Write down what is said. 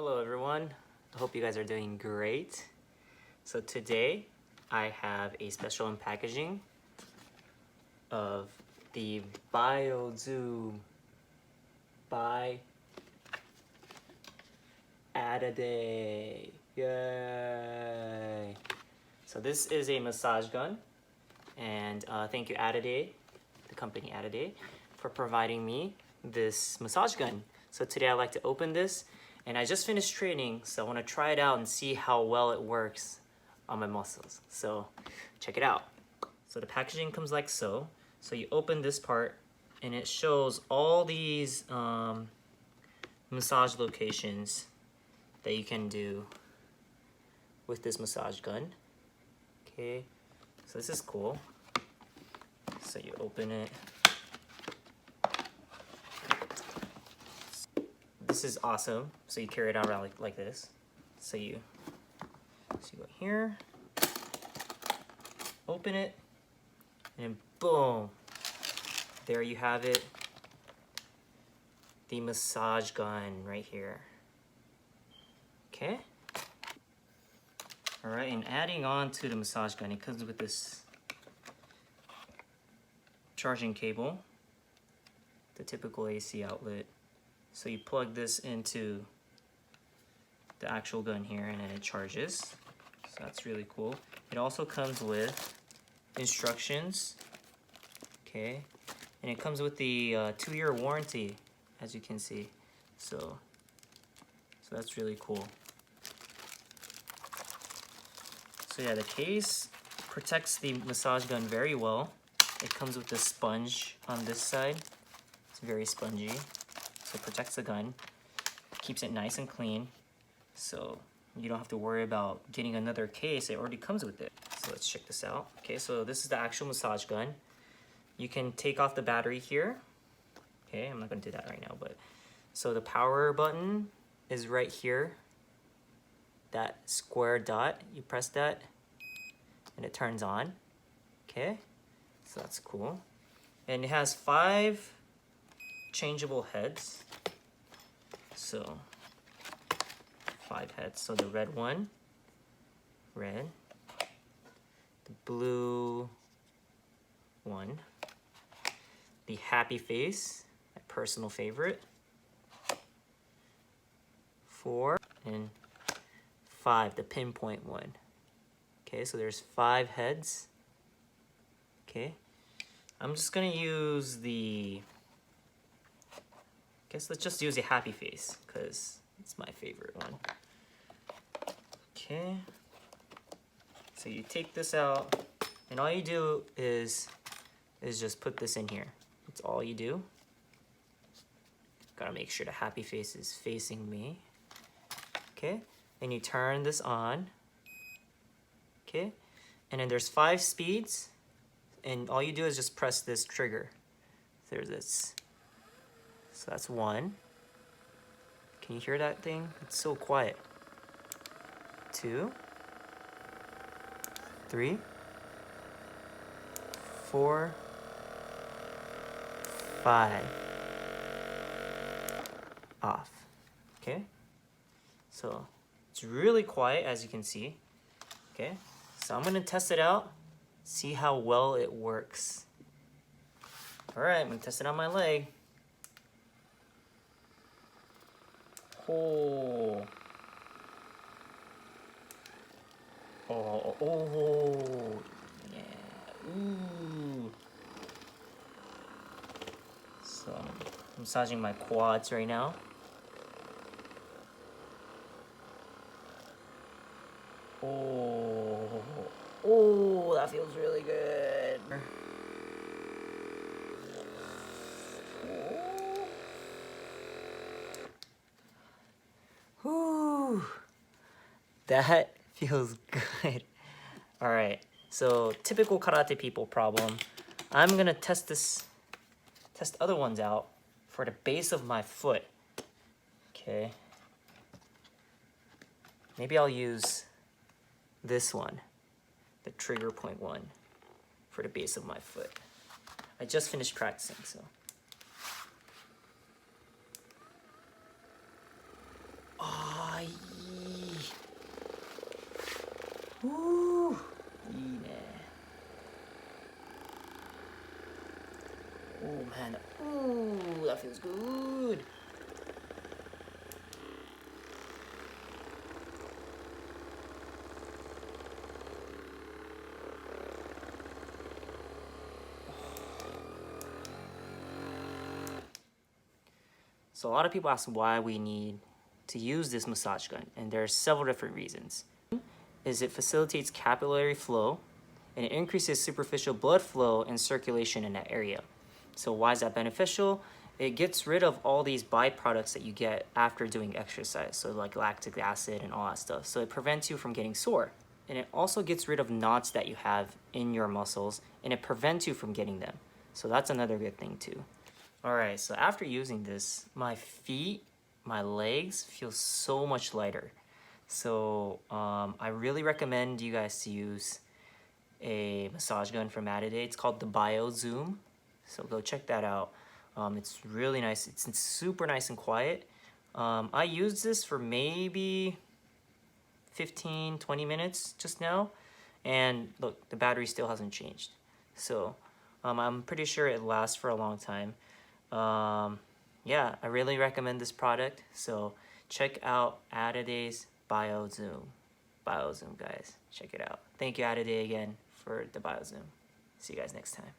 Hello everyone, I hope you guys are doing great. So today I have a special unpackaging of the BioZoom by Addaday. Yay! So this is a massage gun, and thank you Addaday, the company Addaday, for providing me this massage gun. So today I'd like to open this, and I just finished training, so I want to try it out and see how well it works on my muscles. So check it out. So the packaging comes like so. So you open this part and it shows all these massage locations that you can do with this massage gun. Okay, so this is cool. So you open it. This is awesome. So you carry it around like this. So you go here, open it, and boom, there you have it. The massage gun right here. Okay. All right, and adding on to the massage gun, it comes with this charging cable, the typical AC outlet. So you plug this into the actual gun here and then it charges. So that's really cool. It also comes with instructions, okay? And it comes with the 2-year warranty, as you can see. So that's really cool. So yeah, the case protects the massage gun very well. It comes with this sponge on this side. It's very spongy. So it protects the gun, keeps it nice and clean, so you don't have to worry about getting another case. It already comes with it. So let's check this out. Okay, so this is the actual massage gun. You can take off the battery here. Okay, I'm not gonna do that right now, but so the power button is right here. That square dot, you press that and it turns on. Okay, so that's cool. And it has 5 changeable heads. So 5 heads. So the red one, red, the blue one, the happy face, my personal favorite, 4, and 5, the pinpoint one. Okay, so there's 5 heads. Okay, I'm just gonna use the, I guess let's just use a happy face because it's my favorite one. Okay, so you take this out and all you do is just put this in here. That's all you do. Gotta make sure the happy face is facing me. Okay, and you turn this on. Okay, and then there's 5 speeds, and all you do is just press this trigger. There's this. So that's 1. Can you hear that thing? It's so quiet. 2, 3, 4, 5. Off. Okay? So it's really quiet, as you can see. Okay? So I'm gonna test it out, see how well it works. Alright, I'm gonna test it on my leg. Oh. Oh, yeah. Ooh. So I'm massaging my quads right now. Oh, that feels really good. Whew. That feels good. All right, so typical karate people problem. I'm gonna test other ones out for the base of my foot. Okay. Maybe I'll use this one, the trigger point one, for the base of my foot. I just finished practicing, so. Oh, feels good. So a lot of people ask why we need to use this massage gun, and there are several different reasons. Is it facilitates capillary flow, and it increases superficial blood flow and circulation in that area. So why is that beneficial? It gets rid of all these byproducts that you get after doing exercise, so like lactic acid and all that stuff. So it prevents you from getting sore. And it also gets rid of knots that you have in your muscles, and it prevents you from getting them. So that's another good thing too. All right, so after using this, my feet, my legs feel so much lighter. So I really recommend you guys to use a massage gun from Addaday. It's called the BioZoom. So go check that out. It's really nice. It's super nice and quiet. I used this for maybe 15, 20 minutes just now. And look, the battery still hasn't changed. So I'm pretty sure it lasts for a long time. Yeah, I really recommend this product. So check out Addaday's BioZoom. BioZoom, guys. Check it out. Thank you, Addaday, again, for the BioZoom. See you guys next time.